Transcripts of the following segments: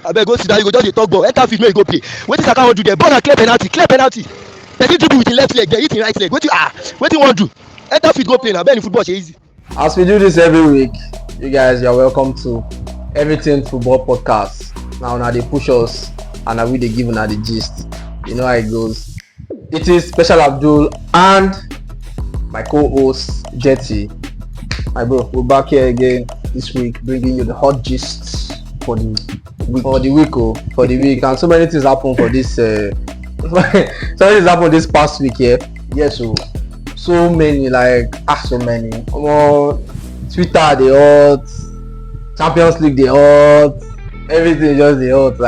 Abeg go sit down, you go just dey talk ball. Enter field make you go play. Wetin Saka wan do there? Ball na clear penalty, clear penalty. Person dribble with him left leg, then hit him right leg. Wetin wan do? Enter field go play na. Abeg in football dey easy. As we do this every week, you guys, you're welcome to Everything Football Podcast. Now they push us and now we they give una the gist. You know how it goes. It is Special Abdul and my co-host Jetty. My bro, we're back here again this week, bringing you the hot gists for the week. And so many things happen for this. So many things happened this past week here. Yes, so many, so many. Twitter they hot, Champions League they hot, everything just they hot.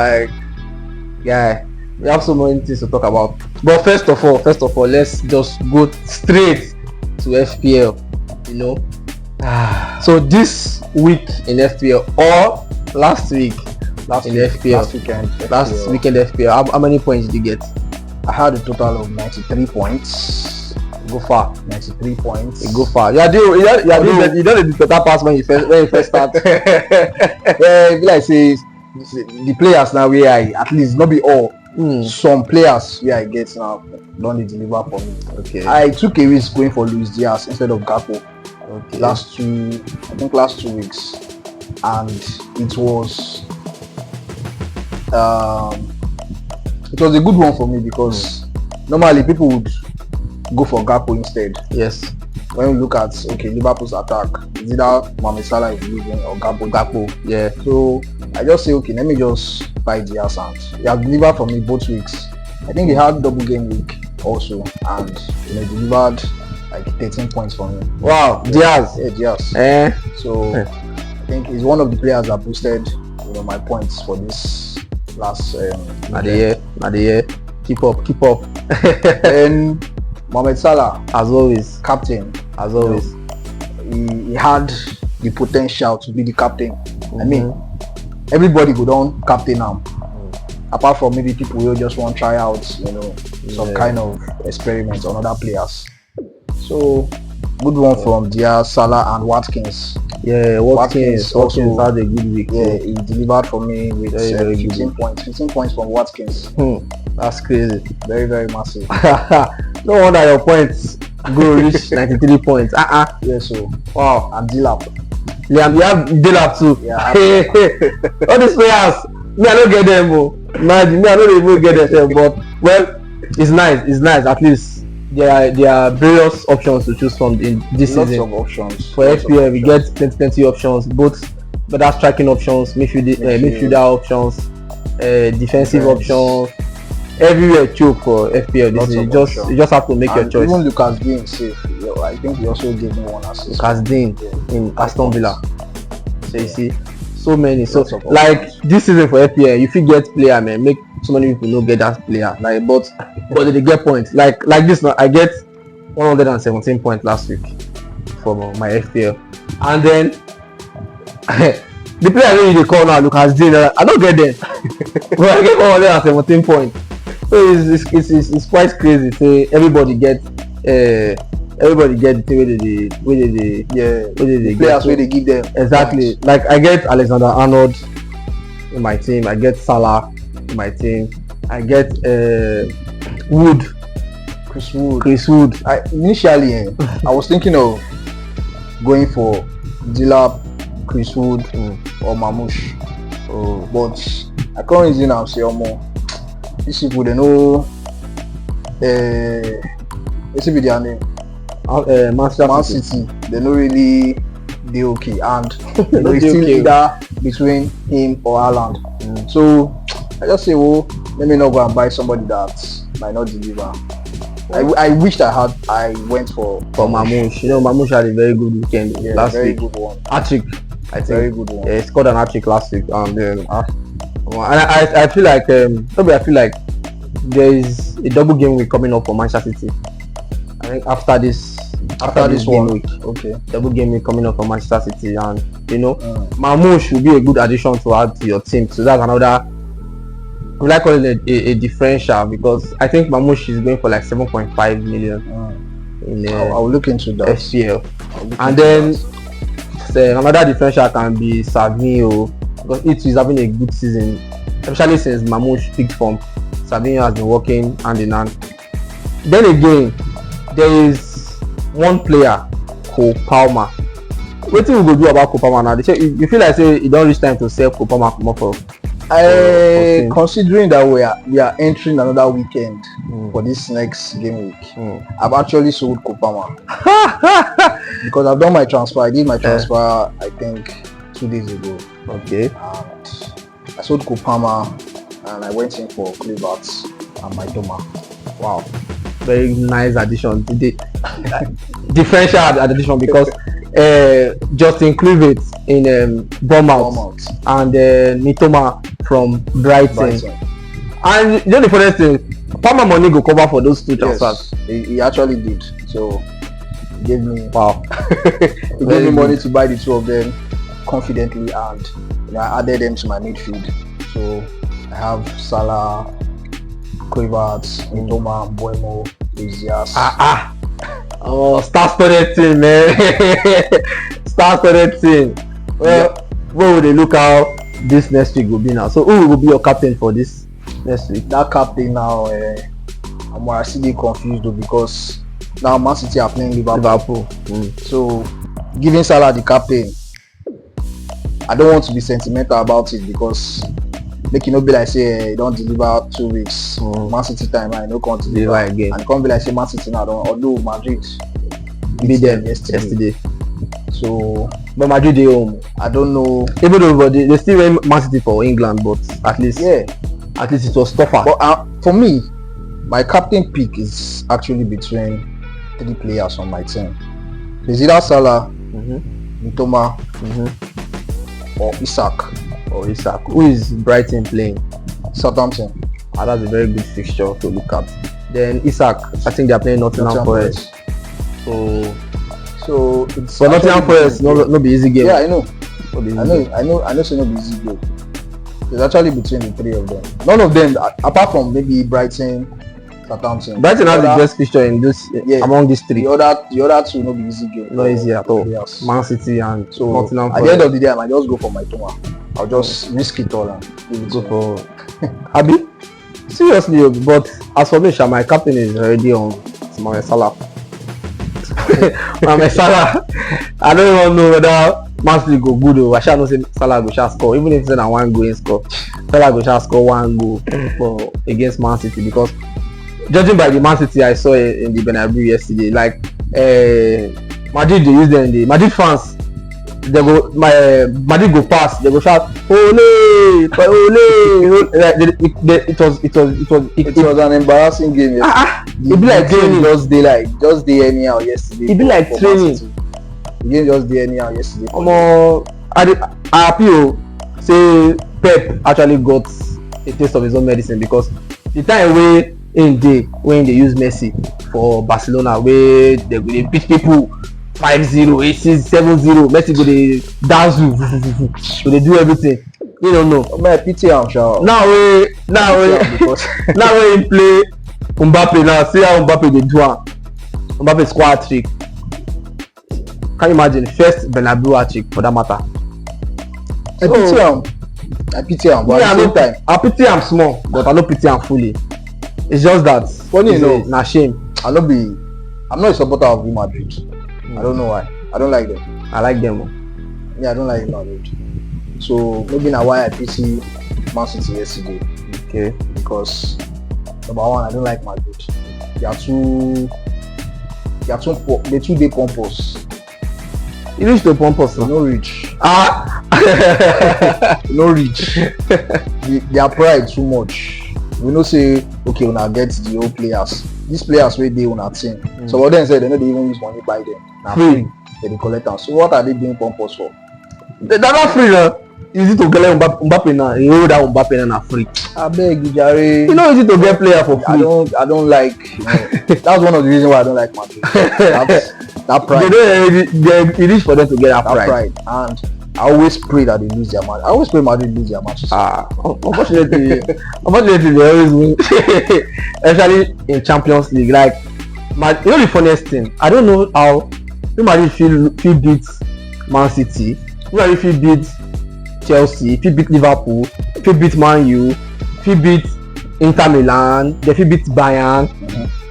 We have so many things to talk about. But first of all, let's just go straight to FPL. You know, so this week in FPL or last weekend FPL. How many points did you get? I had a total of 93 points. Go far. 93 points. You go far. You don't better pass when you first start. Like say the players now where I at least not be all. Some players where I get now don't deliver for me. Okay. I took a risk going for Luis Diaz instead of Gakpo. Okay. Last 2 weeks, and it was a good one for me because normally people would go for Gakpo instead. Yes. When you look at Liverpool's attack, it's either Mohamed Salah is leaving or Gakpo. Yeah. So I just say let me just buy Diaz, and he has delivered for me both weeks. I think he had double game week also, and delivered 13 points for me. Wow, Diaz. Yeah, Diaz. So I think he's one of the players that boosted my points for this last Not the year. Keep up. And Mohamed Salah, as always, captain. As always, he had the potential to be the captain. I mean, everybody go down captain now. Apart from maybe people who just want to try out, some kind of experiments on other players. So good one from Diaz, Salah, and Watkins. Yeah, Watkins also had a good week. Yeah, he delivered for me with 15 points. 15 points from Watkins. That's crazy. Very, very massive. No wonder your points go reach 93 points. Yeah, so wow. And Dilap. Yeah, we have Dilap too. Yeah. All these players, me I don't get them, bro. Imagine, me I don't even get them, but well, it's nice. At least there are various options to choose from in this season. Lots of options. For FPL, we get plenty options, both better striking options, midfielder options, defensive options. Everywhere choke for FPL. You just have to make your choice. Even Lucas Dean safe. I think he also gave me one assist. Lucas Dean in Aston Villa. So you see, so many. So like this season for FPL, you fit get player, man. Make so many people no get that player. But they get points. Like this now, I get 117 points last week for my FPL, and then the player they call now Lucas Dean. I don't get them, but I get 117 points. So it's quite crazy. Say everybody get the thing where they players where they give them exactly points. Like I get Alexander Arnold in my team, I get Salah in my team, I get Chris Wood. Initially I was thinking of going for Dilap, Chris Wood or Mamouche, but I can't reason now say more. These people they know let's see their name. Man City. They don't really be okay, and it's still either between him or Haaland. So I just say, let me not go and buy somebody that might not deliver. I wished I went for Mamouche. Mamouche had a very good weekend last very week. Good one. Hat-trick, I think. Very good one. Yeah, he scored an hat-trick last week, and then I feel like there is a double game week coming up for Manchester City. I think after this game week, double game week coming up for Manchester City, and Mamouche will be a good addition to add to your team. So that's another. We like calling it a differential, because I think Mamouche is going for like 7.5 million. I'll look into that. FPL, and then another differential can be Savinho, because it is having a good season especially since Mamouche picked form. Savinho has been working hand in hand. Then again, there is one player, Cole Palmer. What we go do about Cole Palmer now? They say you feel like say it don't reach time to sell Cole Palmer more for. Considering that we are entering another weekend for this next game week, I've actually sold Cole Palmer because I've done my transfer. I did my transfer I think 2 days ago. Okay. And I sold Cole Palmer and I went in for Kluivert and my Doma. Wow, very nice addition. Differential addition because Justin Kluivert in Bournemouth and Mitoma from Brighton. And you know the funny thing, Palmer money go cover for those 2 transfers. Yes, he actually did. So he gave me he gave me money to buy the 2 of them confidently, and I added them to my midfield. So I have Salah, Kluivert, Mitoma, Mbeumo, Luzias. Oh, star-studded team, man. Star-studded team. Well, where will they look how this next week will be now? So who will be your captain for this next week? That captain now, I'm still confused though, because now Man City are playing Liverpool. So giving Salah the captain, I don't want to be sentimental about it, because make it not be like say don't deliver 2 weeks. Man City time I no can't deliver again, and it can't be like say Man City now don't, although Madrid beat them yesterday. So but Madrid they home. I don't know, even though they still win Man City for England, but at least it was tougher. But for me, my captain pick is actually between 3 players on my team. It's either Salah, Mitoma, or Isak. Who is Brighton playing? Southampton. That's a very good fixture to look at. Then Isak, I think they are playing Nottingham Forest. So it's for Nottingham Forest, no be easy game. Yeah, I know. I know it's not be easy game. It's actually between the 3 of them. None of them, apart from maybe Brighton, Southampton. Brighton has the best fixture in this among these 3. The other 2 no be easy game. Not easy at all. Man City and Nottingham Forest. At the end of the day, I might just go for my Toma. I'll just risk it all and go for Abi. Seriously, but as for me, my captain is already on Mohamed Salah. Mohamed Salah. I don't even know whether Man City go good or I shall not say Salah go shall score. Even if it's not 1 goal in score, Salah go shall score 1 goal for against Man City, because judging by the Man City I saw in the Bernabeu yesterday, like Madrid they use them in the Madrid fans. They go Madrid go pass, they go shout ole ole. It was an embarrassing game yesterday. It be like training. Just day anyhow yesterday. It be like training. The game just day anyhow yesterday. I happy say Pep actually got a taste of his own medicine, because the time when they use Messi for Barcelona, where they beat people 5-0, 8-6, 7-0, Messi go dey dance, go dey do everything. You don't know. Man, pity am sha. Now we play Mbappe now. See how Mbappe dey do am. Mbappe score hat-trick. Can you imagine? First Bernabeu hat-trick for that matter. I pity am, but at the same time, I pity am small, but I no pity am fully. It's just that funny enough, na shame. I'm not a supporter of Real Madrid. I don't know why. I don't like them. I like them. Yeah, I don't like Madrid. So maybe now why I pity Man City yesterday. Okay. Because number 1, I don't like Madrid. They are too dey pompous. You reach the pompous now. No reach. No reach. Their pride too much. We know say okay, una get the old players. These players wey dey una team. So what them say they no dey even use money buy them. Na free. They dey collect am. So what are they being pompous for? They're not free now. Easy to get Mbappe now. You know that Mbappe now free. Abeg jare. You know easy to get player for free. I don't like. That's one of the reasons why I don't like Madrid. That pride. They reach for them to get that pride. And I always pray that they lose their match. I always pray Madrid lose their matches. Unfortunately, they always win. Especially in Champions League. Like, you know the funniest thing? I don't know how Madrid feel beat Man City. Madrid feel beat Chelsea. Feel beat Liverpool. Feel beat Man U. fit beat Inter Milan, they fit beat Bayern,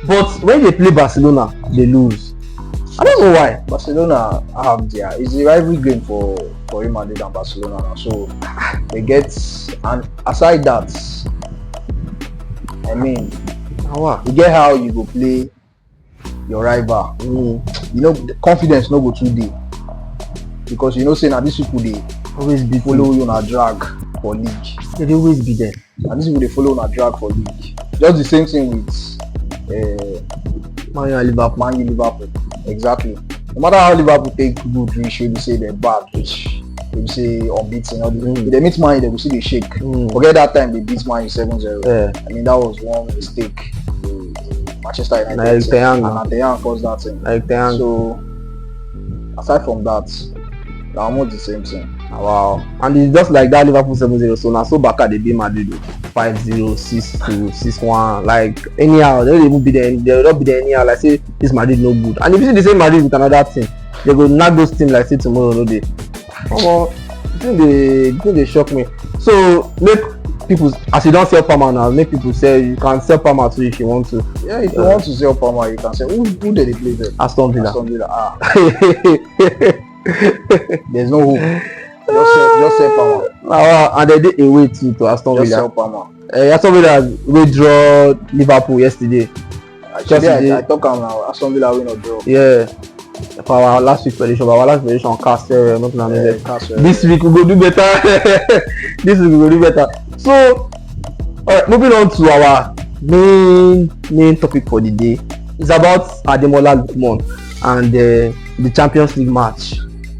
but when they play Barcelona, they lose. I don't know why. Barcelona have it's a rivalry game for Real Madrid and Barcelona now. So they get, and aside that, I mean, you get how you go play your rival. You know, the confidence no go too deep, because you know say now these people they always be follow you on a drag for league. They always be there. And these people they follow on a drag for league. Just the same thing with Man U and Liverpool. Man U, Liverpool. Exactly. No matter how Liverpool take good reach, they say they're bad, which they say unbeaten. If they meet Man U, they will see they shake. Forget that time they beat Man U 7-0. Yeah. I mean that was one mistake. Manchester United and Ademola caused that thing. So aside from that, they're almost the same thing. Wow. And it's just like that Liverpool 7-0. So now so back at the beat Madrid 5-0, 6-2, 6-1. Like anyhow, they don't even be there. They will not be there anyhow. Like say this Madrid no good. And if you see the same Madrid with another team, they go knock those teams like say tomorrow no day. I think they shock me. So make people, as you don't sell Palmer now, make people say you can sell Palmer too if you want to. Yeah, if you want to sell Palmer, you can say who did they play there? Aston Villa. There's no hope. Just sell Palmer. And they did away to Aston Villa. Just sell Palmer. Aston Villa withdraw Liverpool yesterday. Actually, I talk now. Aston Villa win or draw. Yeah. For our last week's prediction, Castle, nothing like that. This week we go do better. So, alright, moving on to our main topic for the day. It's about Ademola Lookman and the Champions League match.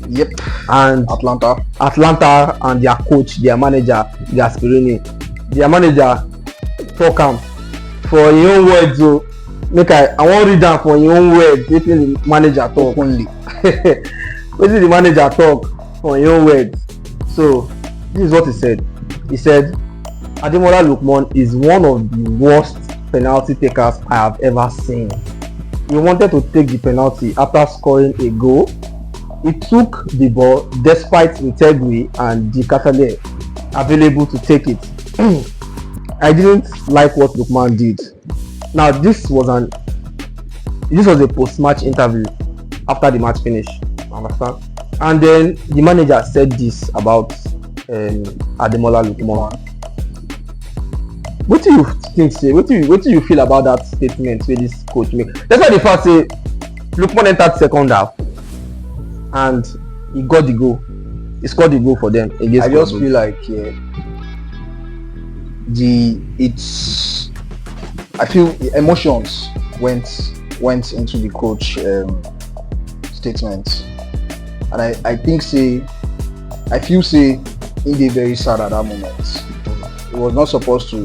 Yep. And Atlanta and their coach, their manager, Gasperini. Their manager talk am for his own words. So make I want read down for your own words. Wetin the manager talk only. Wetin the manager talk for your own words. So this is what he said. He said Ademola Lookman is one of the worst penalty takers I have ever seen. He wanted to take the penalty after scoring a goal. He took the ball despite integrity and the Catalan available to take it. I didn't like what Lookman did. Now this was a post-match interview after the match finished. Understand? And then the manager said this about Ademola Lookman. What do you think? Say what do you feel about that statement where this coach make? That's why the first say Lookman entered second half and he got the goal. He scored the goal for them against. I just feel like I feel the emotions went into the coach statement, and I think I feel he did very sad at that moment. He was not supposed to,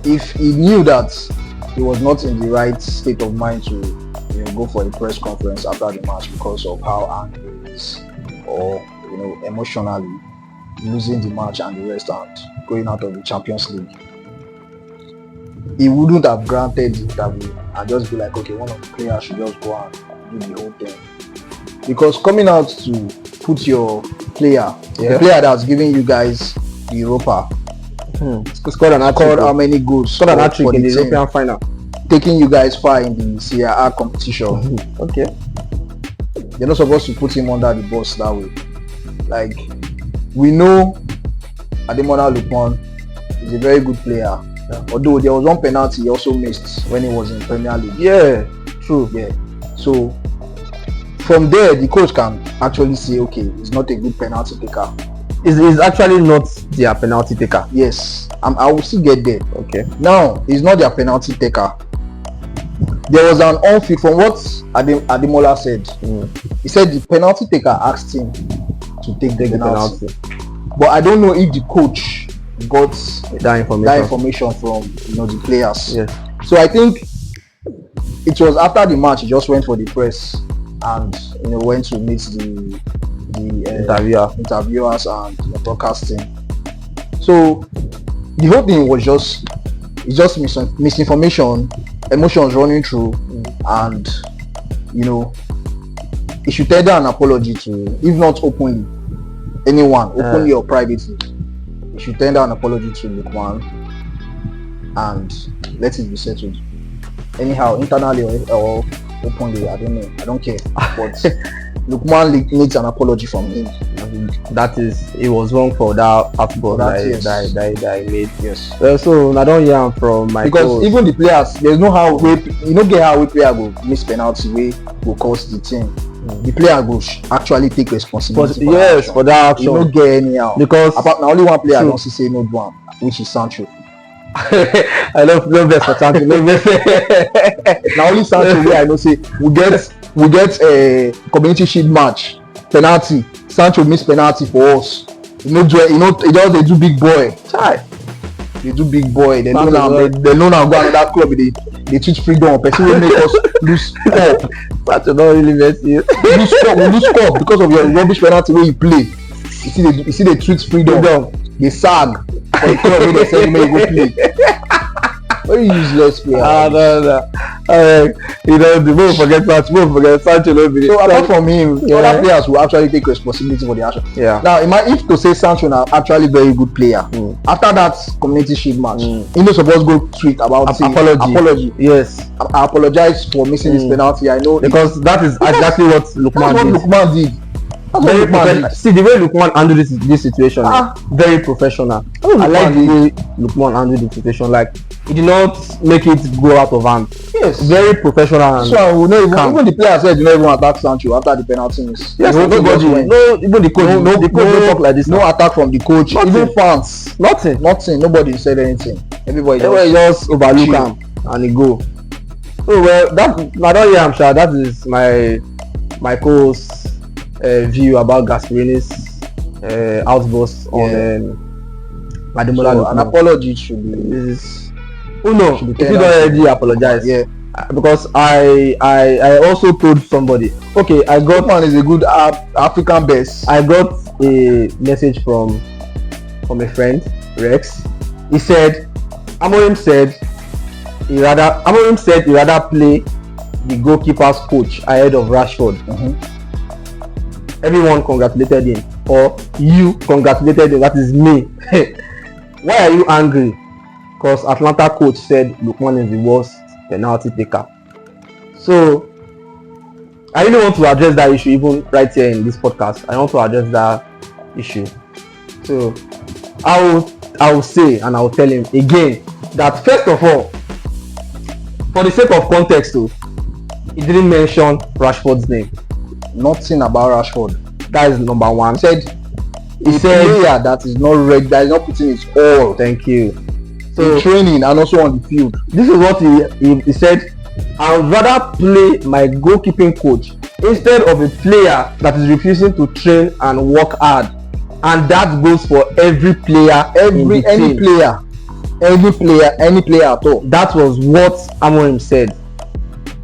if he knew that he was not in the right state of mind to go for a press conference after the match because of how angry he is, or emotionally losing the match and the rest and going out of the Champions League, he wouldn't have granted the interview and just be like, okay, one of the players should just go and do the whole thing. Because coming out to put your player, the player that's giving you guys the Europa, scored how many goals? Scored an hat-trick in the European final, taking you guys far in the Serie A competition. Okay, you're not supposed to put him under the bus that way. Like, we know Ademola Lookman is a very good player. Although there was one penalty he also missed when he was in Premier League. Yeah, true. Yeah. So from there, the coach can actually say, okay, he's not a good penalty taker. He's actually not their penalty taker. Yes, I will still get there. Okay. Now, he's not their penalty taker. There was an on-field, from what Ademola said. He said the penalty taker asked him to take the penalty. But I don't know if the coach got that information from the players. Yes. So I think it was after the match he just went for the press and went to meet the interviewers and the broadcasting. So the whole thing was just misinformation, emotions running through, and he should tender an apology to, if not openly, anyone, openly or privately. he should tender an apology to Lookman and let it be settled. Anyhow, internally or openly, I don't know. I don't care. But Lookman needs an apology from him. That is, it was wrong for that outburst that I made. Yes. So I don't hear from my because coach. Even the players, there's no how you don't get how player go miss penalty way will cost the team. The player go actually take responsibility. For that action. You don't get anyhow. Because apart now only one player don't see say no do am, which is Sancho. I love no best for Sancho. No best. Now only Sancho where I know say we get a community shield match penalty. Sancho miss penalty for us. He just they do big boy. Chai. They do big boy. They know now go another club. They teach freedom. Person will make us lose cup. Sancho don't really mess you. We lose cup because of your rubbish penalty where you play. You see they treat freedom. They sag for the club where they say you may go play. Very useless player. No. The more forget Sancho. So apart from him, other players will actually take responsibility for the action. Yeah. Now, if to say Sancho now actually very good player, after that community shield match, he no supposed go tweet about apology. Yes. I apologize for missing this penalty. I know because that is exactly what Lookman did. See the way Lookman handled this situation, very professional. I like the way Lookman handled the situation. Like he did not make it go out of hand. Yes, very professional. So even the players said you don't even attack Sancho after the penalty miss. Yes, even the coach. No talk like this. No attack from the coach. Nothing. Even fans. Nothing. Nobody said anything. Everybody just overlook him and he go. So well, that I don't hear. I'm sure that is my coach. View about Gasperini's outburst on Ademola Lookman. An apology should be. If you don't already apologize, because I also told somebody, okay, I got man is a good African best. I got a message from a friend, Rex. He said, Amorim said he rather play the goalkeeper's coach ahead of Rashford. Everyone congratulated him, or you congratulated him, that is me. Why are you angry? Because Atlanta coach said Lookman is the worst penalty taker. So I really want to address that issue even right here in this podcast. I want to address that issue. So I will say and I will tell him again that first of all, for the sake of context too, he didn't mention Rashford's name. Nothing about Rashford. That is number one. He said player that is not ready, that is not putting his all. Thank you. So in training and also on the field. This is what he said. I would rather play my goalkeeping coach instead of a player that is refusing to train and work hard. And that goes for every player, any player at all. That was what Amorim said.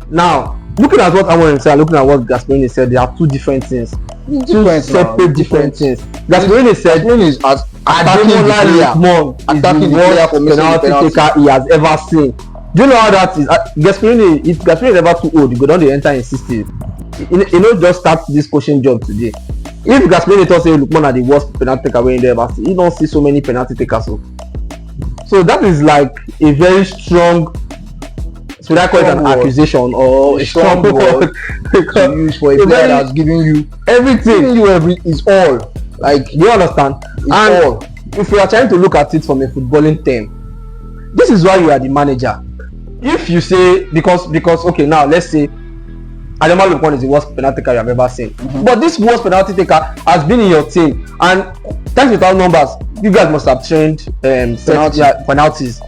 Now, looking at what Amorim said, looking at what Gasperini said, they are two different things. Different things. Gasperini said is Ademola Lookman is the worst penalty taker he has ever seen. Do you know how that is? Gasperini is ever too old. You go down the enter in 60s. You know, just start this coaching job today. If Gasperini thought say Lookman are the worst penalty taker we ever see, you don't see so many penalty takers. So that is like a very strong. So I call it an accusation or a strong word to use for a player that's giving you everything. Is all. Like, do you understand? It's all. If you are trying to look at it from a footballing term, this is why you are the manager. If you say because okay, now let's say Ademola Lookman is the worst penalty taker you have ever seen, but this worst penalty taker has been in your team, and thanks without numbers, you guys must have trained penalties,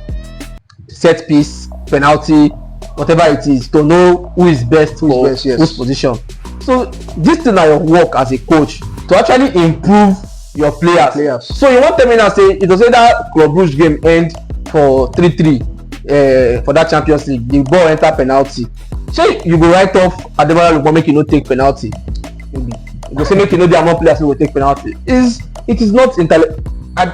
set piece, penalty, whatever it is, to know who is best for whose position. So this thing are your work as a coach to actually improve your players. So you want to tell me now say it was that Club Brugge game end for 3-3 for that Champions League, the ball enter penalty. So you go write off Ademola Lookman, make you no take penalty. You go say make you know the amount of players who will take penalty. It is not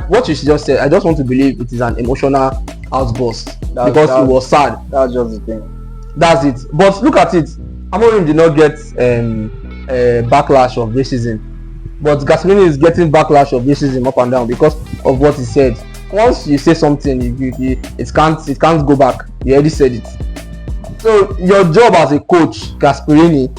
what you just said. I just want to believe it is an emotional outburst because it was sad. That's just the thing. That's it. But look at it. Amorim did not get backlash of racism, but Gasperini is getting backlash of racism up and down because of what he said. Once you say something, it can't go back. You already said it. So your job as a coach, Gasperini,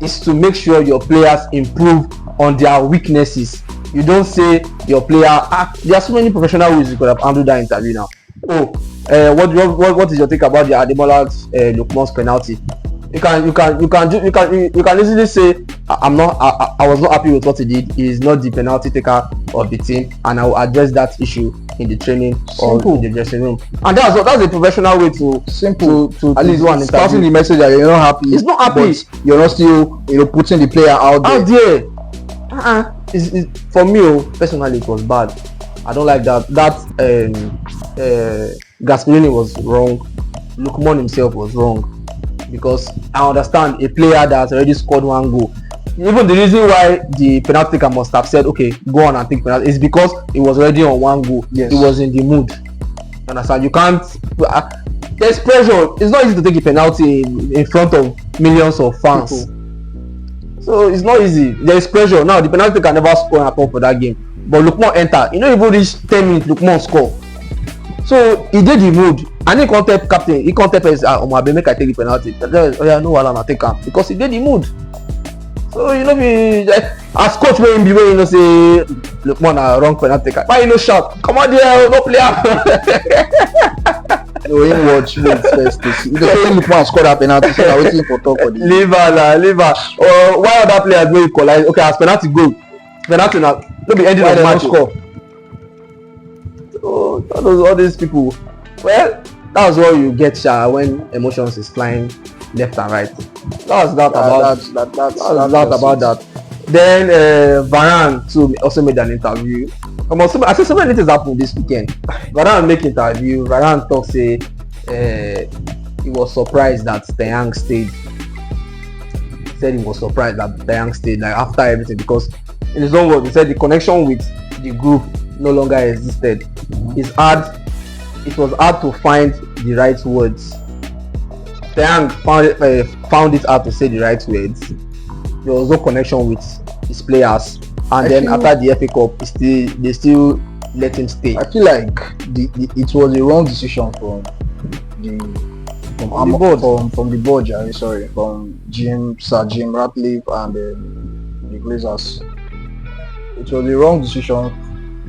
is to make sure your players improve on their weaknesses. You don't say your player. There are so many professional ways you could have handled that interview now. What is your take about the Ademola Lookman's penalty? You can easily say I was not happy with what he did. He is not the penalty taker of the team, and I will address that issue in the training or in the dressing room. And that's a professional way to at least do an interview. Passing the message that you're not happy. It's not happy. But you're not still putting the player out there. For me, personally, it was bad. I don't like that. Gasperini was wrong. Lookman himself was wrong, because I understand a player that has already scored one goal. Even the reason why the penalty taker must have said, okay, go on and take penalty, is because he was already on one goal. Yes. He was in the mood. You understand? You can't. There's pressure. It's not easy to take a penalty in front of millions of fans. So it's not easy. There is pressure. Now the penalty taker never score at all for that game. But Lookman enter. You know, even reach 10 minutes, Lookman score. So he did the mood, and he contact captain. He contact us. Make I take the penalty. Oh yeah, no, I'll take him, because he did the mood. So as coach wey be wey say Lookman a wrong penalty taker. Why you shout? Come on there, no player. Him watch first. You don't Lookman score that penalty, so I'm waiting for talk for the. Leave her. Why other players wey equalize? Okay, as penalty go, penalty now. No be ending of match score. So all these people. Well, that's what you get when emotions is flying left and right. That's about that. Then Varane too also made an interview. I said so many things happened this weekend. Varane make interview. Varane talk say he was surprised that Ten Hag stayed. He said he was surprised that Ten Hag stayed, like after everything, because in his own words, he said the connection with the group no longer existed. It was hard to find the right words. Ten Hag found it hard to say the right words. There was no connection with his players, and then after the FA Cup, they still let him stay. I feel like it was a wrong decision from the board. From Sir Jim Ratcliffe and the Glazers. It was a wrong decision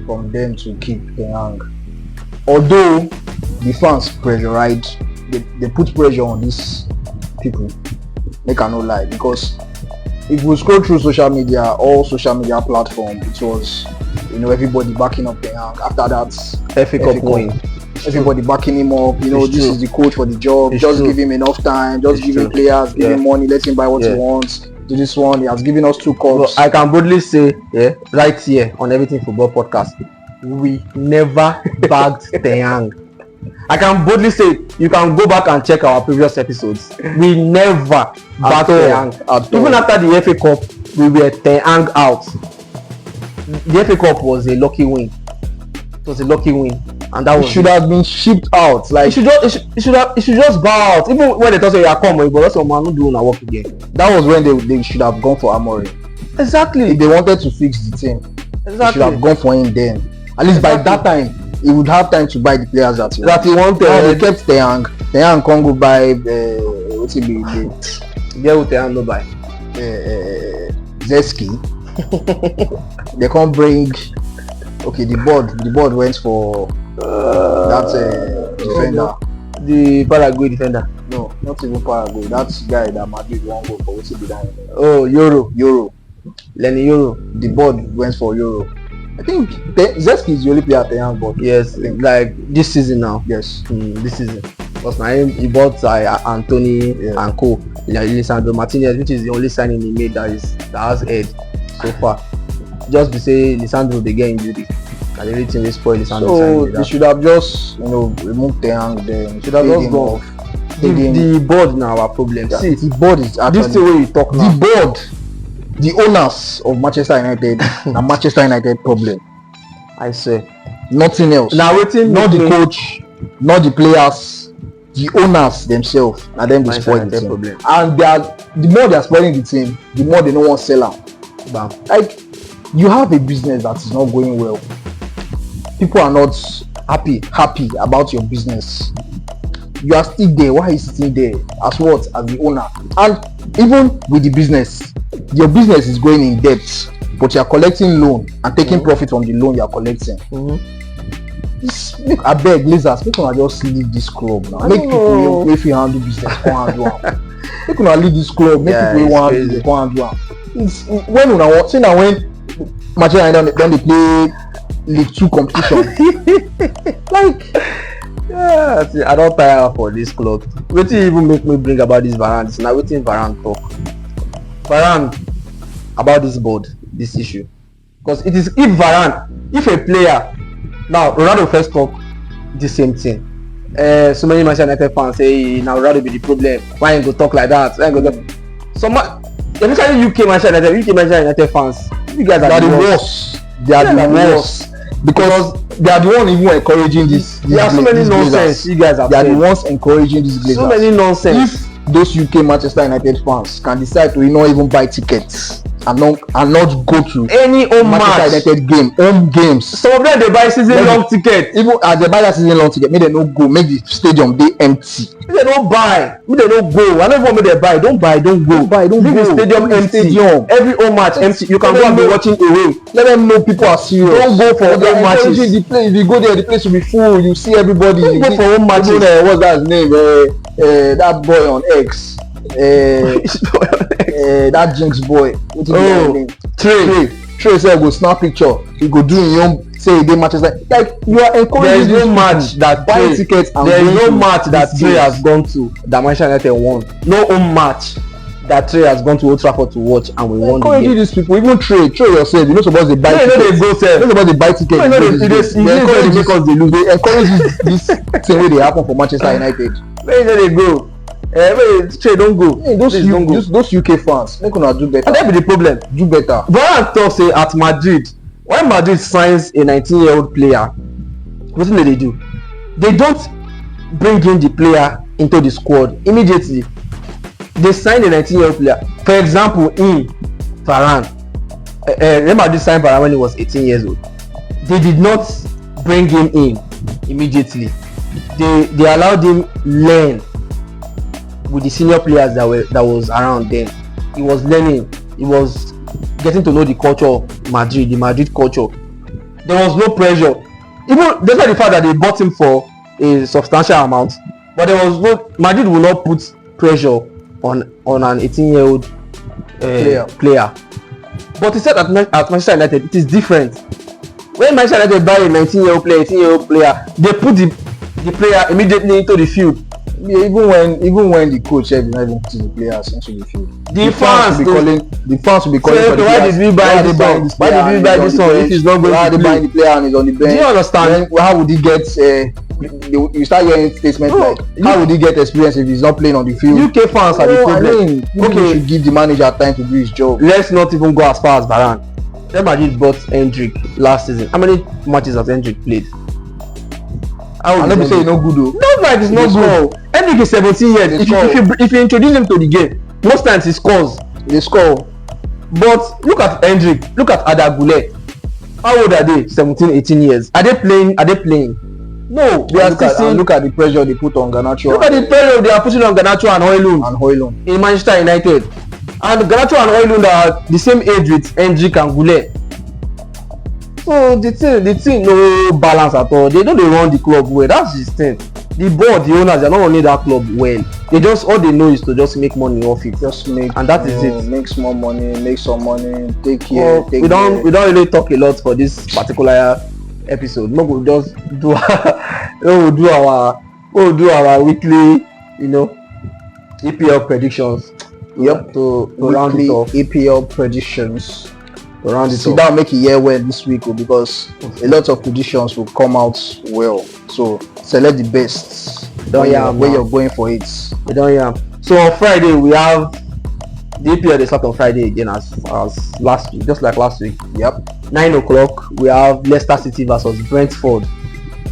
from them to keep Ten Hag. Although the fans pressurized, they put pressure on these people. They cannot lie, because if we scroll through social media, all social media platforms, it was everybody backing up Ten Hag. After that FA Cup win, everybody backing him up. This is the coach for the job. Just give him enough time. Just give him players, give him money, let him buy what he wants. To this one, he has given us 2 cups. So I can boldly say, right here on Everything Football Podcast, we never bagged Ten Hag. I can boldly say, you can go back and check our previous episodes. We never bagged Ten Hag. Even after the FA Cup, we were Ten Hag out. The FA Cup was a lucky win. It was a lucky win, and that should have been shipped out. Like it should just bow out. Even when they thought you are coming, but also man, not doing our work again. That was when they should have gone for Amorim. Exactly. If they wanted to fix the team, they should have gone for him then. At least by that time, he would have time to buy the players that he wanted. They kept Ten Hag. Ten Hag can't go buy. What's he be? Get who Ten Hag no buy. Zeski. They can't bring. Okay, the board went for that defender. The Paraguay defender. No, not even Paraguay. That guy that Madrid won't go for. What's he be done? Oh, Euro. Lenny Euro. The board went for Euro. I think Zeski is the only player at the young board. Yes, like this season now. Yes, this season. Because now he bought Anthony and Co. Lisandro Martinez, which is the only signing he made that has head so far. Just to say Lisandro they get injury. And everything will spoil Lisandro. So they should have just removed Ten Hag then. Should have just gone. The board now our problem. See, the board is actually this is the way you talk now. The board, the owners of Manchester United, a Manchester United problem. I say nothing else. Now waiting, not the coach, not the players, the owners themselves. And them they spoil the team. Problem. And the more they are spoiling the team, the more they don't want to sell out. Like you have a business that is not going well. people are not happy about your business, you are still there. Why are you sitting there as what? As the owner. And even with the business, your business is going in debt, but you are collecting loan and taking profit from the loan you are collecting. I beg lizards, make una just leave this club now. Make people wey fit handle business come handle am. Make una leave this club, make people wey wan handle come handle am. It's when una want, say na when Manchester United don dey play League 2 competition. Like, yeah, see, I don tire for this club. Wetin even make me bring about this Varane? Na wetin Varane talk. Varane about this board, this issue, because it is if a player. Now, Ronaldo first talk the same thing. So many Manchester United fans say now Ronaldo be the problem. Why you go talk like that? Why you go talk? Especially UK Manchester United fans, you guys are the worst. They are the worst because they are the one even encouraging this. There are so many nonsense. You guys are. They are the ones encouraging this. So many nonsense. If those UK Manchester United fans can decide to not even buy tickets and not go to any home Manchester United home games. Some of them they buy season long ticket. Even as they buy that season long ticket, make them no go. Make the stadium dey empty. Make they don't buy. Make they don't go. I don't want me they buy. Don't buy. Don't go. Don't leave go. The stadium empty. Every home match empty. You can go and be watching away. Let them know people are serious. Don't go for home matches. The place, if you go there, the place will be full. You see everybody. Don't go for home matches. What's that his name? That boy on X. That Jinx boy. Trey said go snap picture. He go do his own. Say they matches like you are encouraging. There is no match that buy tickets. There is no match that Trey has gone to that Manchester United won. No home match that Trey has gone to Old Trafford to watch and we won the game. These people, even Trey yourself, you know supposed to buy tickets. They go sell. You know supposed to buy tickets. They make us they lose. They encourage this thing where they happen for Manchester United. Where they go? Trey don't go. Hey, those UK fans, they gonna do better. And that be the problem. Do better. Varane talk say at Madrid, when Madrid signs a 19-year-old player, what do they do? They don't bring in the player into the squad immediately. They sign a 19-year-old player. For example, in Varane, Real Madrid signed Varane when he was 18 years old. They did not bring him in immediately. They allowed him learn with the senior players that was around then. He was learning. He was getting to know the culture of Madrid, the Madrid culture. There was no pressure. Even despite the fact that they bought him for a substantial amount, but there was no. Madrid will not put pressure on an 18-year-old player. But he said at Manchester United it is different. When Manchester United buy a 19-year-old player, 18-year-old player, they put the player immediately into the field. Yeah, even when the coach said not even putting the players into the field, the fans will be calling for the why did we buy this one? Why did we buy this one if he's not going to play? Buying the player and he's on the bench? Do you understand? Then, how would he get? You start hearing statements like, how would he get experience if he's not playing on the field? UK fans are the problem. Okay, should give the manager time to do his job. Let's not even go as far as Varane. Real Madrid bought Hendrick last season. How many matches has Hendrick played? I never say no good though. No, like it's not good. Hendrick is 17 years. If you introduce him to the game, most times he scores. They score. But look at Hendrick. Look at Adagule. How old are they? 17, 18 years. Are they playing? No, they are still. Look at the pressure they put on Garnacho. Look at the pressure they are putting on Garnacho and Højlund. In Manchester United. And Garnacho and Højlund are the same age with Hendrick and Goulet. So the thing no balance at all. They don't run the club well. That's the thing. The board, the owners, they are not running that club well. They just all they know is to just make money off it. And that is it. Make small money, make some money, take care. We don't really talk a lot for this particular episode. No, we'll just do we'll do our weekly, EPL predictions. Yep. To round it off. EPL predictions. That make it year well this week because a lot of predictions will come out well. So select the best. Where you're going for it. So on Friday we have the EPL. They start on Friday again as last week, just like last week. Yep. 9 o'clock we have Leicester City versus Brentford.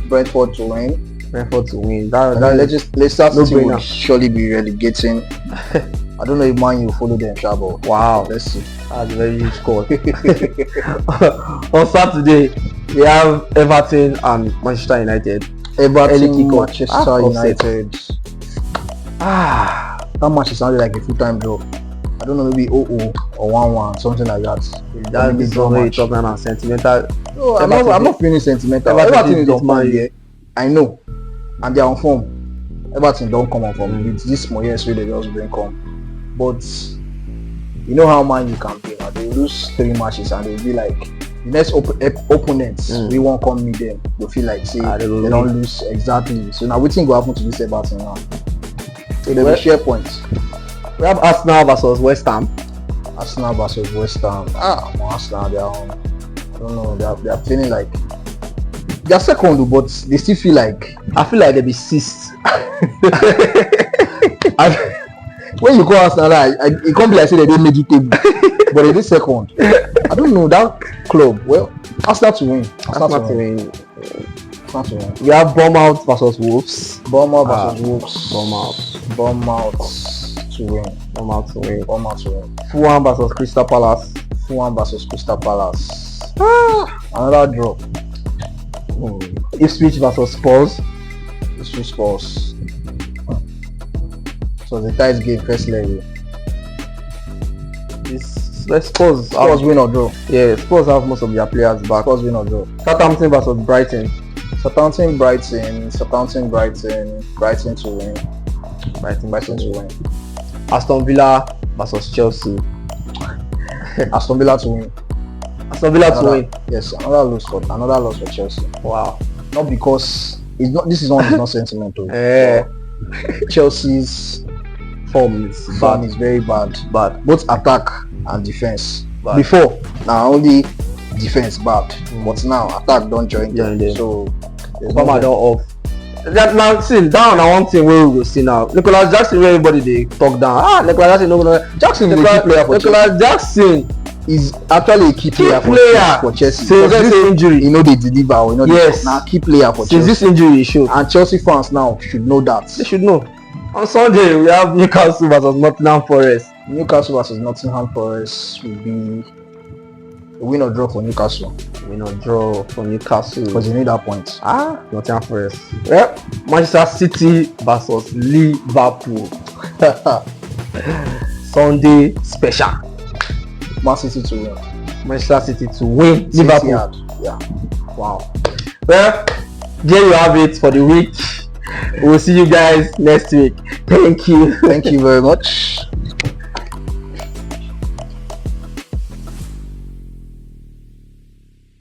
Brentford to win. Leicester City will surely be relegating. I don't know if Man U follow them, Shabo. Wow. Let's see. That's a very huge score. On Saturday, We have Everton and Manchester United. Everton, Manchester United. That match is sounded like a full-time draw. I don't know, maybe 0-0 or 1-1, something like that. That is already talking about sentimental. No, I'm not feeling sentimental. Everton is on form here. I know, and they are on form. Everton don't come on form with this small years they just bring come. But you know how Man you can be now. They lose 3 matches and they'll be like the next opponents we won't come meet them. They feel like say they don't lose exactly. So now what thing will happen to this Everton now? So they will share points. We have Arsenal versus West Ham. Arsenal versus West Ham. Arsenal, they are on. I don't know. They are feeling like they are second, but they still feel like. I feel like they'll be sixth. When you call Arsenal, it can't be like say they didn't make it table, but they did second. I don't know that club. Well, Arsenal to win. Arsenal to win. We have Bournemouth versus Wolves. Bournemouth versus Wolves. Bournemouth to win. Bournemouth to win. Fulham versus Crystal Palace. Another draw. Ipswich versus Spurs. So the ties game first leg. Spurs win or draw. Yeah, Spurs have most of their players back. Spurs win or draw. Southampton versus Brighton. Southampton, Brighton to win. Brighton to win. Aston Villa versus Chelsea. Aston Villa to win. Yes, another loss for Chelsea. Wow. Not because this is not sentimental. Chelsea's form is very bad. Both attack and defense. Before now only defense bad, but now attack don't join them. So don't off. Now see down na one thing we will see now. Nicholas Jackson, where everybody they talk down. Nicholas Jackson is a key player for Chelsea. Nicholas Jackson is actually a key player for Chelsea. Since this injury, they deliver. Now key player for Chelsea. Since this injury, he showed. And Chelsea fans now should know that. They should know. On Sunday, we have Newcastle versus Nottingham Forest. Newcastle versus Nottingham Forest will be a win or draw for Newcastle. Because you need that point. Nottingham Forest. Yep. Manchester City versus Liverpool. Sunday special. Manchester City to win. Liverpool. Yeah. Wow. Well, there you have it for the week. We'll see you guys next week. Thank you. Thank you very much.